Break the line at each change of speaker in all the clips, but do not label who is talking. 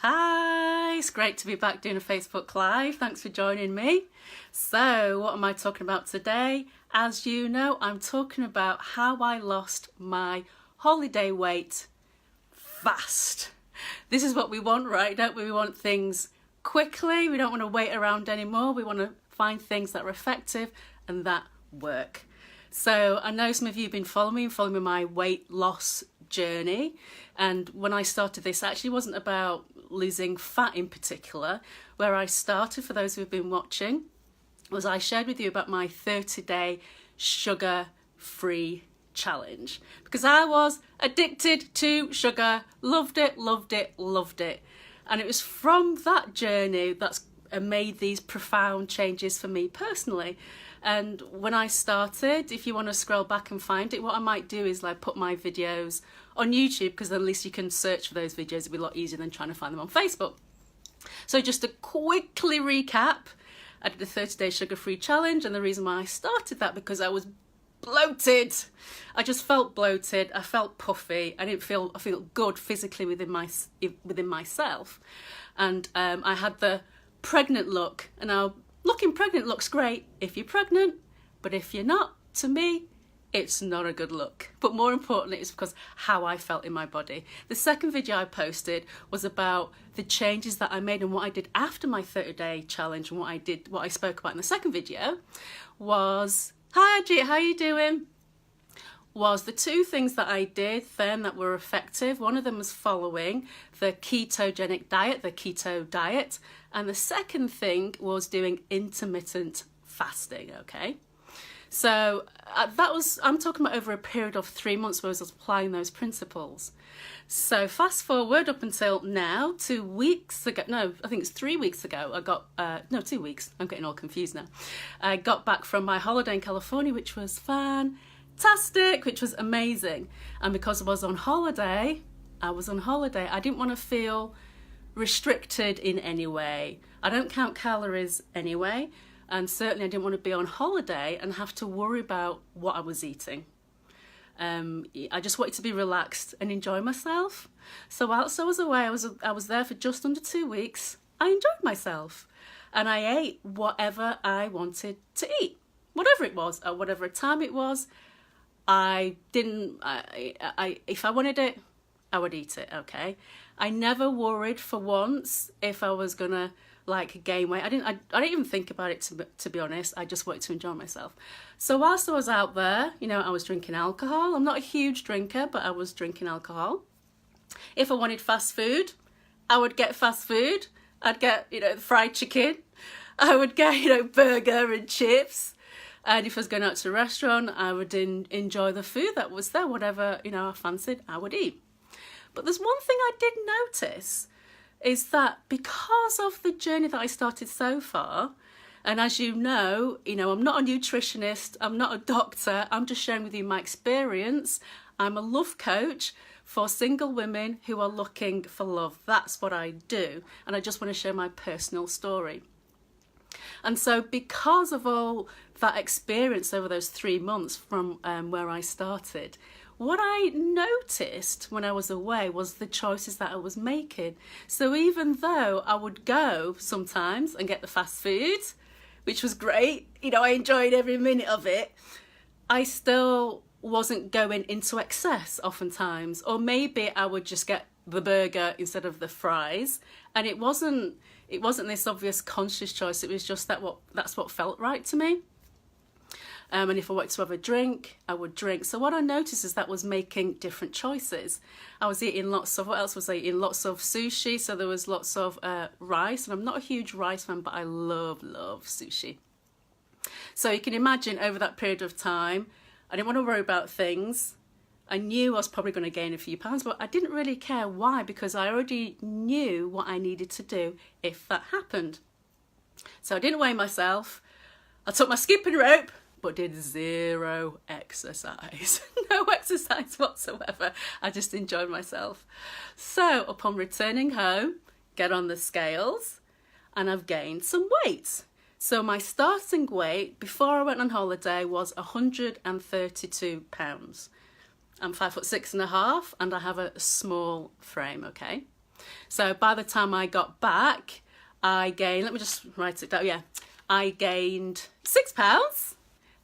Hi, it's great to be back doing a Facebook Live. Thanks for joining me. So, what am I talking about today? As you know, I'm talking about how I lost my holiday weight fast. This is what we want, right? Don't we? We want things quickly. We don't want to wait around anymore. We want to find things that are effective and that work. So I know some of you have been following my weight loss journey. And when I started this, it actually wasn't about losing fat in particular. Where I started, for those who have been watching, was I shared with you about my 30-day sugar-free challenge. Because I was addicted to sugar, loved it. And it was from that journey that's made these profound changes for me personally. And when I started, if you want to scroll back and find it, what I might do is like put my videos on YouTube, because at least you can search for those videos. It'll be a lot easier than trying to find them on Facebook. So just to quickly recap, I did a 30-day sugar-free challenge, and the reason why I started that because I was bloated. I just felt bloated. I felt puffy. I feel good physically within myself, and I had the pregnant look. And now looking pregnant looks great if you're pregnant, but if you're not, to me, it's not a good look. But more importantly, it's because how I felt in my body. The second video I posted was about the changes that I made and what I did after my 30-day challenge. And what I spoke about in the second video was, hi Andrea, how you doing? Was the two things that I did then that were effective. One of them was following the ketogenic diet, the keto diet. And the second thing was doing intermittent fasting, okay? So I'm talking about over a period of 3 months where I was applying those principles. So fast forward up until now, 2 weeks ago, no, I think it's 3 weeks ago, I got, 2 weeks, I'm getting all confused now. I got back from my holiday in California, which was fantastic, which was amazing. And because I was on holiday, I didn't want to feel restricted in any way. I don't count calories anyway. And certainly I didn't want to be on holiday and have to worry about what I was eating. I just wanted to be relaxed and enjoy myself. So whilst I was away, I was there for just under 2 weeks. I enjoyed myself. And I ate whatever I wanted to eat. Whatever it was, at whatever time it was. If I wanted it, I would eat it, okay? I never worried for once if I was gonna gain weight. I didn't even think about it, to be honest. I just wanted to enjoy myself. So whilst I was out there, I was drinking alcohol. I'm not a huge drinker, but I was drinking alcohol. If I wanted fast food, I would get fast food. I'd get, fried chicken. I would get, burger and chips. And if I was going out to a restaurant, I would enjoy the food that was there. Whatever, I fancied, I would eat. But there's one thing I did notice, is that because of the journey that I started so far, and as you know, I'm not a nutritionist, I'm not a doctor, I'm just sharing with you my experience. I'm a love coach for single women who are looking for love. That's what I do. And I just want to share my personal story. And so because of all that experience over those 3 months from where I started, what I noticed when I was away was the choices that I was making. So even though I would go sometimes and get the fast food, which was great, I enjoyed every minute of it, I still wasn't going into excess oftentimes. Or maybe I would just get the burger instead of the fries. And it wasn't this obvious conscious choice. It was just that's what felt right to me. And if I wanted to have a drink, I would drink. So what I noticed is that was making different choices. I was eating lots of, what else was I eating? Lots of sushi. So there was lots of rice. And I'm not a huge rice fan, but I love sushi. So you can imagine over that period of time, I didn't want to worry about things. I knew I was probably going to gain a few pounds, but I didn't really care why, because I already knew what I needed to do if that happened. So I didn't weigh myself. I took my skipping rope, but did zero exercise. No exercise whatsoever. I just enjoyed myself. So upon returning home, get on the scales, and I've gained some weight. So my starting weight before I went on holiday was 132 pounds. I'm 5'6.5" and I have a small frame, okay? So by the time I got back, I gained, let me just write it down, yeah, I gained £6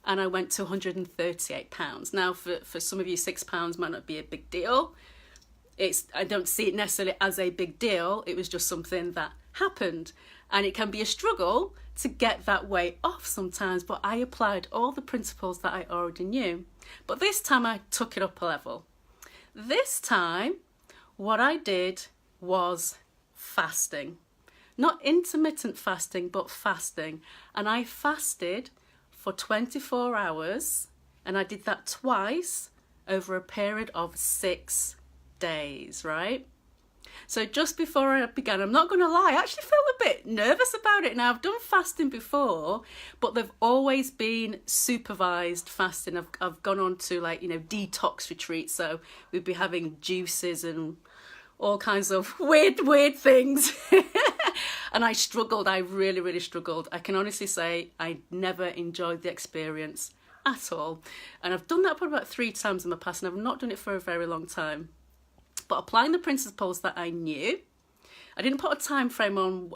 and I went to £138. Now for some of you, £6 might not be a big deal. I don't see it necessarily as a big deal. It was just something that happened, and it can be a struggle to get that weight off sometimes, but I applied all the principles that I already knew. But this time I took it up a level. This time what I did was fasting. Not intermittent fasting, but fasting. And I fasted for 24 hours, and I did that twice over a period of 6 days, right? So just before I began, I'm not going to lie, I actually felt a bit nervous about it. Now, I've done fasting before, but they've always been supervised fasting. I've gone on to, like, you know, detox retreats, so we'd be having juices and all kinds of weird things. And I struggled. I really struggled. I can honestly say I never enjoyed the experience at all. And I've done that probably about 3 times in the past, and I've not done it for a very long time. But applying the principles that I knew, I didn't put a time frame on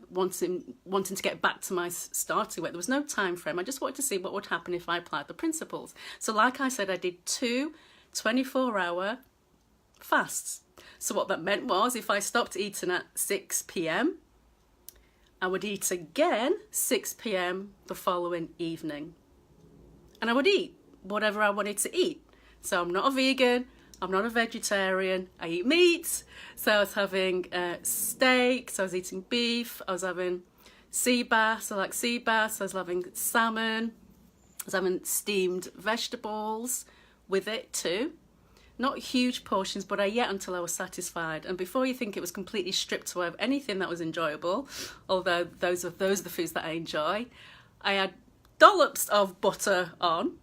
wanting to get back to my starting weight. There was no time frame. I just wanted to see what would happen if I applied the principles. So like I said, I did 2 24-hour fasts. So what that meant was, if I stopped eating at 6 p.m, I would eat again 6 p.m. the following evening. And I would eat whatever I wanted to eat. So I'm not a vegan, I'm not a vegetarian, I eat meat. So I was having steak, so I was eating beef, I was having sea bass, I like sea bass, I was having salmon, I was having steamed vegetables with it too. Not huge portions, but I ate until I was satisfied. And before you think it was completely stripped away of anything that was enjoyable, although those are the foods that I enjoy, I had dollops of butter on.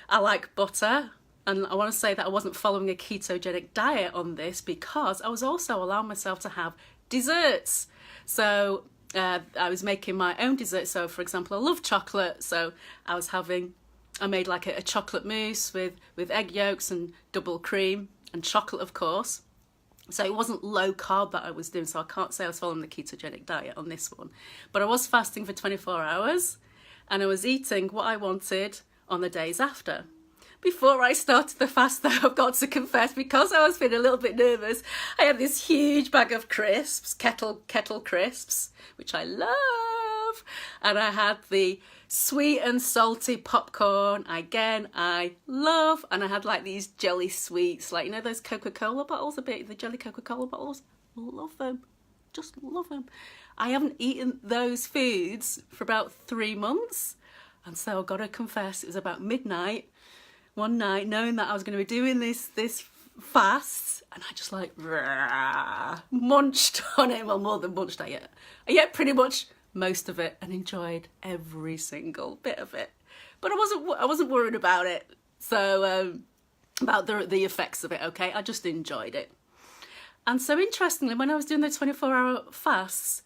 I like butter. And I want to say that I wasn't following a ketogenic diet on this, because I was also allowing myself to have desserts. So I was making my own desserts. So for example, I love chocolate. So I made like a chocolate mousse with egg yolks and double cream and chocolate, of course. So it wasn't low carb that I was doing. So I can't say I was following the ketogenic diet on this one. But I was fasting for 24 hours and I was eating what I wanted on the days after. Before I started the fast, though, I've got to confess, because I was feeling a little bit nervous, I had this huge bag of crisps, kettle crisps, which I love. And I had the sweet and salty popcorn, again, I love. And I had like these jelly sweets, like, you know, those Coca-Cola bottles, the jelly Coca-Cola bottles. Love them. Just love them. I haven't eaten those foods for about 3 months. And so I've got to confess, it was about midnight one night, knowing that I was going to be doing this fast, and I just like munched on it. Well, more than munched, I ate pretty much most of it and enjoyed every single bit of it. But I wasn't worried about it. So about the effects of it. Okay, I just enjoyed it. And so interestingly, when I was doing the 24-hour fasts,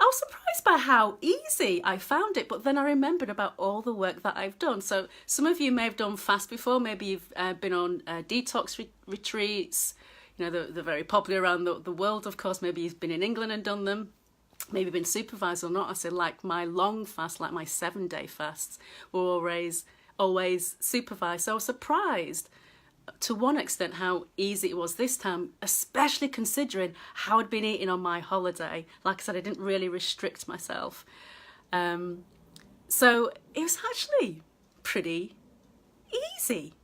I was surprised by how easy I found it, but then I remembered about all the work that I've done. So some of you may have done fast before, maybe you've been on detox retreats, you know, they're very popular around the world, of course. Maybe you've been in England and done them, maybe been supervised or not. I say, like my long fast, like my 7-day fasts were always supervised. So I was surprised to one extent how easy it was this time, especially considering how I'd been eating on my holiday. Like I said, I didn't really restrict myself. So it was actually pretty easy.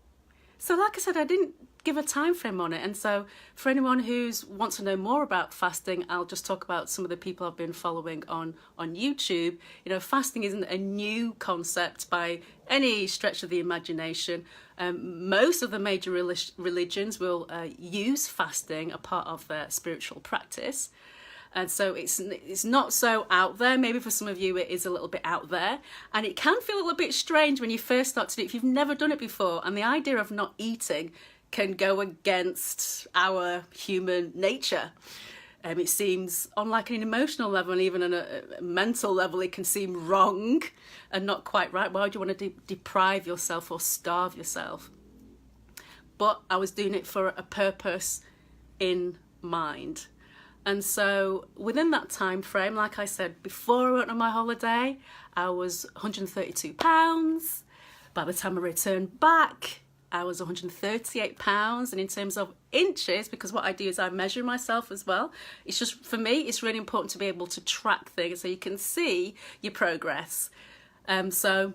So like I said, I didn't give a time frame on it. And so for anyone who wants to know more about fasting, I'll just talk about some of the people I've been following on YouTube. You know, fasting isn't a new concept by any stretch of the imagination. Most of the major religions will use fasting a part of their spiritual practice. And so it's not so out there. Maybe for some of you it is a little bit out there. And it can feel a little bit strange when you first start to do it if you've never done it before. And the idea of not eating can go against our human nature. It seems on like an emotional level and even on a mental level, it can seem wrong and not quite right. Why would you want to deprive yourself or starve yourself? But I was doing it for a purpose in mind. And so within that time frame, like I said, before I went on my holiday, I was 132 pounds. By the time I returned back, I was 138 pounds. And in terms of inches, because what I do is I measure myself as well. It's just, for me, it's really important to be able to track things so you can see your progress. So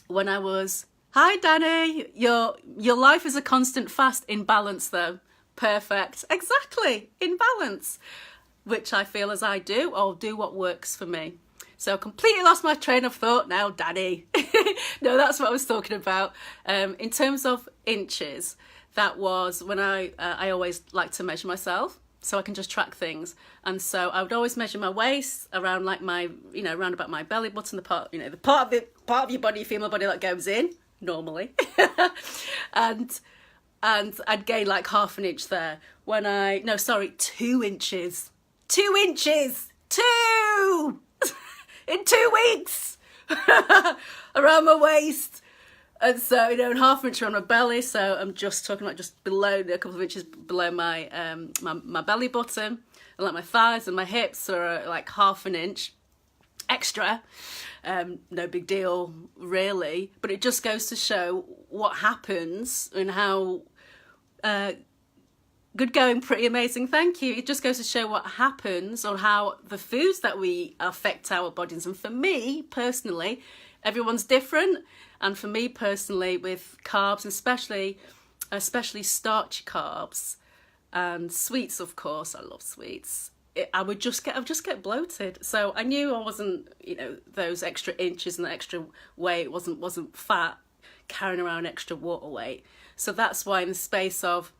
when I was, hi Danny, your life is a constant fast, in balance though. Perfect. Exactly. In balance, which I feel as I do, I'll do what works for me. So completely lost my train of thought now, Danny. No, that's what I was talking about. In terms of inches, that was when I always like to measure myself so I can just track things. And so I would always measure my waist around like my, around about my belly button, the part of your body, female body that goes in normally. and I'd gain like half an inch there when 2 inches. 2 inches! 2! In 2 weeks! Around my waist. And so, and half an inch around my belly. So I'm just talking about just below, a couple of inches below my my belly button. And like my thighs and my hips are like half an inch extra. No big deal, really. But it just goes to show what happens and how... good going, pretty amazing, thank you. It just goes to show what happens on how the foods that we affect our bodies. And for me personally, everyone's different. And for me personally, with carbs, especially starchy carbs and sweets, of course, I love sweets. I would just get bloated. So I knew I wasn't, those extra inches and the extra weight wasn't fat, carrying around extra water weight. So that's why in the space of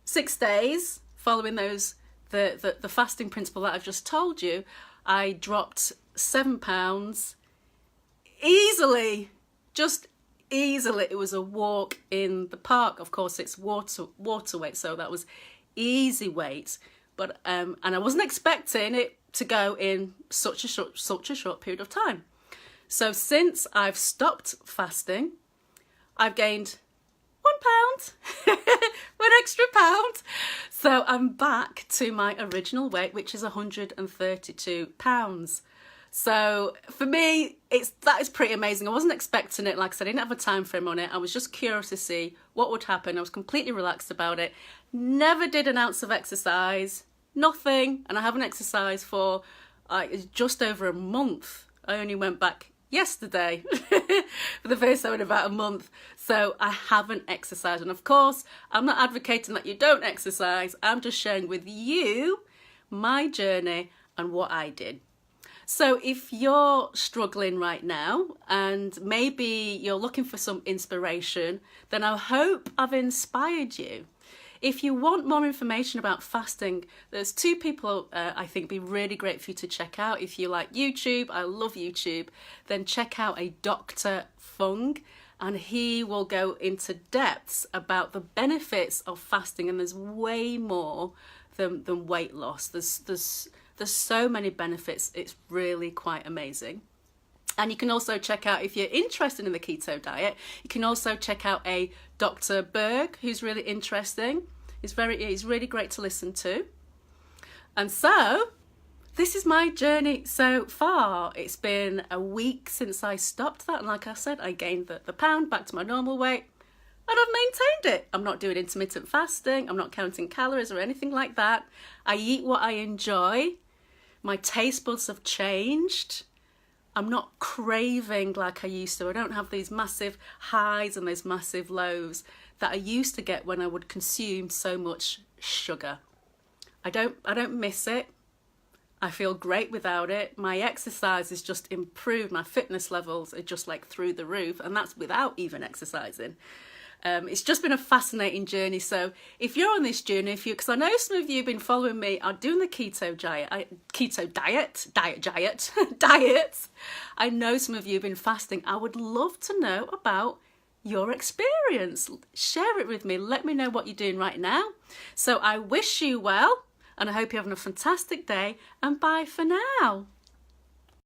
6 days, following the fasting principle that I've just told you, I dropped 7 pounds easily, just easily. It was a walk in the park. Of course, it's water weight, so that was easy weight. But and I wasn't expecting it to go in such a short period of time. So since I've stopped fasting, I've gained 1 pound, 1 extra pound. So I'm back to my original weight, which is 132 pounds. So for me, that is pretty amazing. I wasn't expecting it. Like I said, I didn't have a time frame on it. I was just curious to see what would happen. I was completely relaxed about it. Never did an ounce of exercise, nothing. And I haven't exercised for just over a month. I only went back yesterday for the first time in about a month. So I haven't exercised. And of course, I'm not advocating that you don't exercise. I'm just sharing with you my journey and what I did. So if you're struggling right now and maybe you're looking for some inspiration, then I hope I've inspired you. If you want more information about fasting, there's 2 people I think be really great for you to check out. If you like YouTube, I love YouTube, then check out a Dr. Fung, and he will go into depths about the benefits of fasting, and there's way more than weight loss. There's so many benefits, it's really quite amazing. And you can also check out, if you're interested in the keto diet, you can also check out a Dr. Berg, who's really interesting. He's really great to listen to. And so, this is my journey so far. It's been a week since I stopped that. And like I said, I gained the pound back to my normal weight. And I've maintained it. I'm not doing intermittent fasting. I'm not counting calories or anything like that. I eat what I enjoy. My taste buds have changed. I'm not craving like I used to. I don't have these massive highs and those massive lows that I used to get when I would consume so much sugar. I don't miss it. I feel great without it. My exercise is just improved. My fitness levels are just like through the roof, and that's without even exercising. It's just been a fascinating journey. So if you're on this journey, because I know some of you have been following me, are doing the keto diet. I know some of you have been fasting. I would love to know about your experience. Share it with me. Let me know what you're doing right now. So I wish you well, and I hope you're having a fantastic day, and bye for now.